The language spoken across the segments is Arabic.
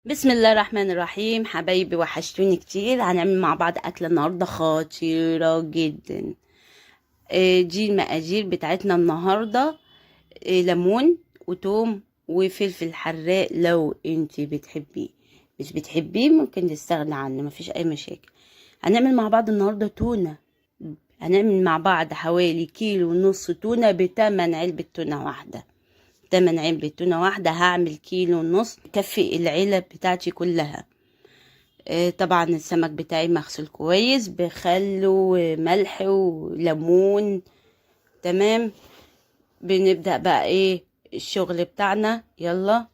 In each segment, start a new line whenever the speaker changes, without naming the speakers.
بسم الله الرحمن الرحيم. حبايبي وحشتوني كتير. هنعمل مع بعض أكلة النهاردة خطيرة جدا. دي المقادير بتاعتنا النهاردة. ليمون وتوم وفلفل حراق لو انتي بتحبيه. مش بتحبيه ممكن تستغنى عنه، مفيش اي مشاكل. هنعمل مع بعض النهاردة تونة. هنعمل مع بعض حوالي كيلو ونص تونة بتمن علبة تونة واحدة. 8 علبة تونة واحدة هعمل كيلو ونص كفي العلب بتاعتي كلها. طبعا السمك بتاعي مغسول كويس بخل وملح وليمون. تمام. بنبدأ بقى ايه الشغل بتاعنا. يلا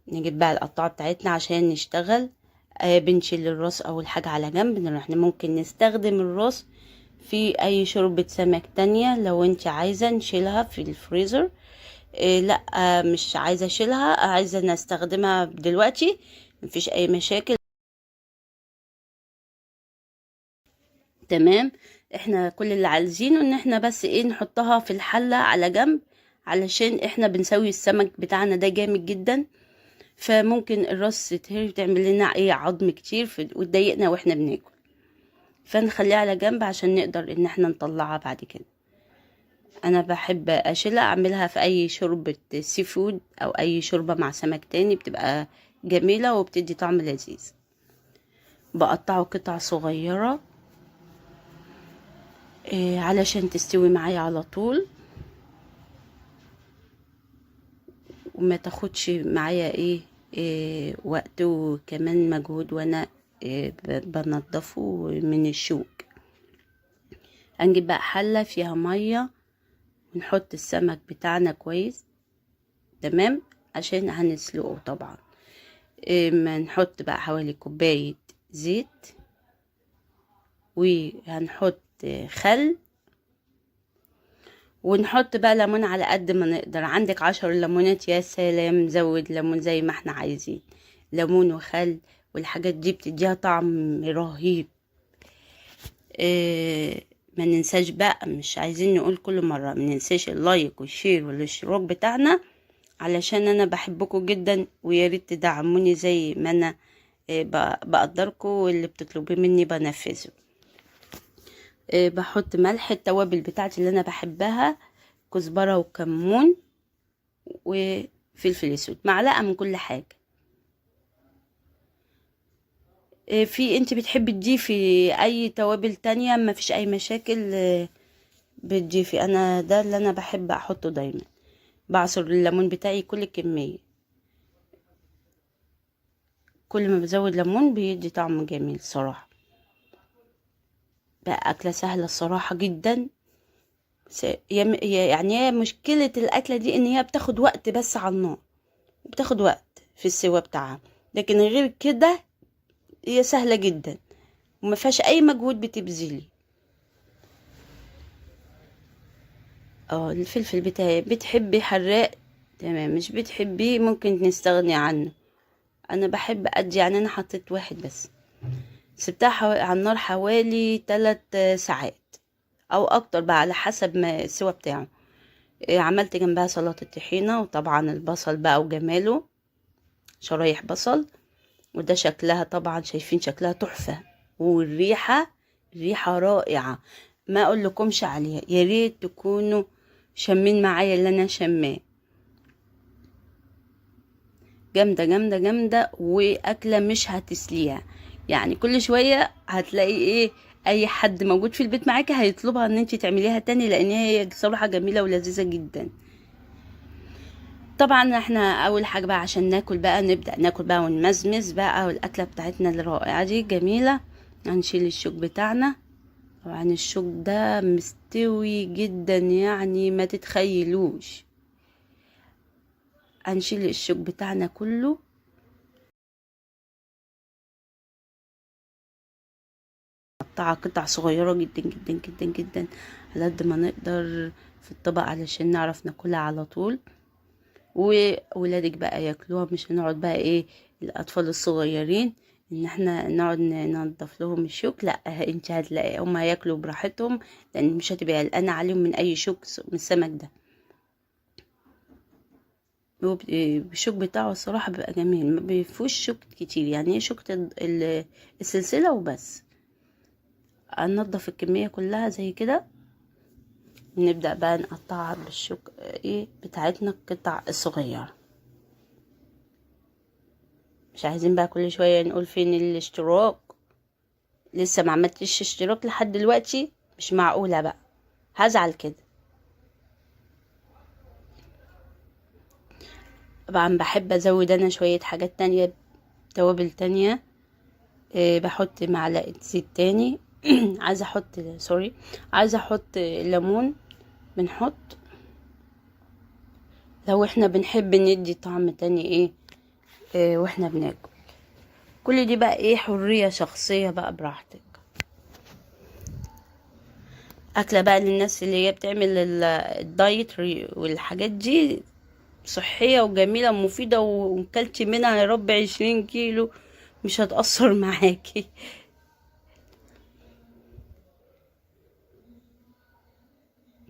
نجيب بقى القطاعة بتاعتنا عشان نشتغل. بنشيل الراس اول حاجة على جنب. احنا ممكن نستخدم الراس في اي شوربة سمك تانية لو انت عايزة نشيلها في الفريزر. لا، مش عايزة اشيلها، عايزة نستخدمها دلوقتي، مفيش اي مشاكل. تمام. احنا كل اللي عايزينه ان احنا بس ايه نحطها في الحلة على جنب، علشان احنا بنسوي السمك بتاعنا ده جامد جدا، فممكن الراس تتهري تعمل لنا ايه عظم كتير وتضايقنا واحنا بناكل، فنخليها على جنب عشان نقدر ان احنا نطلعها بعد كده. انا بحب اشيلها اعملها في اي شوربة سي فود او اي شوربة مع سمك تاني، بتبقى جميلة وبتدي طعم لذيذ. بقطعه قطع صغيرة علشان تستوي معايا على طول وما تاخدش معايا إيه وقت وكمان مجهود وانا بنضفه من الشوك. هنجيب بقى حلة فيها مية ونحط السمك بتاعنا كويس. تمام. عشان هنسلقه طبعا. ما نحط بقى حوالي كوباية زيت، وهنحط خل، ونحط بقى ليمون على قد ما نقدر. عندك 10 ليمونات يا سلام، زود ليمون زي ما احنا عايزين. ليمون وخل والحاجات دي بتديها طعم رهيب. ما ننساش بقى، مش عايزين نقول كل مرة، ما ننساش اللايك والشير والاشتراك بتاعنا، علشان انا بحبكم جدا ويا ريت تدعموني زي ما انا بقدركم، واللي بتطلبيه مني بنفذه. بحط ملح، التوابل بتاعتي اللي انا بحبها، كزبرة وكمون وفلفل اسود، معلقة من كل حاجة. في انت بتحبي تضيفي اي توابل تانية ما فيش اي مشاكل. بتضيفي، انا ده اللي انا بحب احطه دايما. بعصر الليمون بتاعي كل كمية، كل ما بزود ليمون بيدي طعم جميل صراحة. بقى اكلة سهلة الصراحة جدا. هي مشكلة الاكلة دي ان هي بتاخد وقت بس على النار، بتاخد وقت في السوا بتاعها، لكن غير كده هي سهلة جدا وما فيهاش اي مجهود بتبذلي. الفلفل بتاعي بتحبي حراق تمام، مش بتحبيه ممكن نستغني عنه. انا بحب ادي، يعني انا حطيت واحد بس. سبتها على النار حوالي 3 ساعات او اكتر بقى على حسب ما السوا بتاعه. عملت جنبها سلطة طحينة، وطبعا البصل بقى وجماله، شرايح بصل. وده شكلها طبعا شايفين شكلها تحفة، والريحة ريحة رائعة، ما اقول لكمش عليها. يا ريت تكونوا شمين معايا اللي انا شماه. جامدة جامدة جامدة، واكلة مش هتسليها. يعني كل شوية هتلاقي اي حد موجود في البيت معاكي هيطلبها ان انت تعمليها تاني، لان هي صراحة جميلة ولذيذة جدا. طبعا احنا اول حاجة بقى عشان ناكل بقى، نبدأ ناكل بقى ونمزمز بقى، والاكلة بتاعتنا الرائعة دي جميلة. هنشيل الشوك بتاعنا. طبعا الشوك ده مستوي جدا يعني ما تتخيلوش. هنشيل الشوك بتاعنا كله. نقطعها قطع صغيرة جدا جدا جدا جدا على قد ما نقدر في الطبق، علشان نعرف ناكلها على طول وولادك بقى ياكلوها. مش هنقعد بقى الاطفال الصغيرين ان احنا نقعد ننضف لهم الشوك، لا، انت هتلاقي هم هياكلوا براحتهم، لان مش هتبقى قلقانه عليهم من اي شوك من السمك ده. هو الشوك بتاعه الصراحة بيبقى جميل، ما بيفيهوش شوك كتير، يعني هي شوكة السلسلة وبس. هننضف الكمية كلها زي كده، نبدأ بقى نقطعها بالشوك بتاعتنا القطع الصغيرة. مش عايزين بقى كل شوية نقول فين الاشتراك، لسه ما عملتش اشتراك لحد دلوقتي، مش معقولة بقى، هزعل كده. طبعا بحب ازود انا شوية حاجات تانية، توابل تانية. بحط معلقة زيت تاني. عايزة احط سوري، عايزة احط ليمون، بنحط لو احنا بنحب ندي طعم تاني واحنا بناكل. كل دي بقى حرية شخصية بقى، براحتك. اكلة بقى للناس اللي هي بتعمل الدايت والحاجات دي، صحية وجميلة ومفيدة، وكلتي منها يا رب 20 كيلو مش هتأثر معاكي.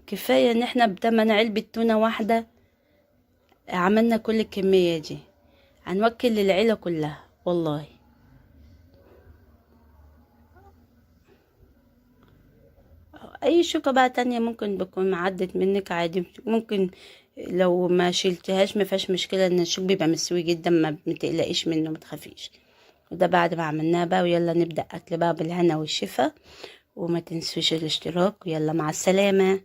كفاية ان احنا بتمن علبة تونة واحدة عملنا كل الكمية دي، هنوكل للعيلة كلها والله. اي شوكة بقى تانية ممكن بكون عدت منك عادي، ممكن لو ما شلتهاش ما فيهاش مشكلة، ان الشوك بيبقى مستوي جدا، ما متقلقيش منه، ما تخافيش. وده بعد ما عملناه بقى، ويلا نبدأ اكل بقى بالهنا والشفا. وما تنسوش الاشتراك، ويلا مع السلامة.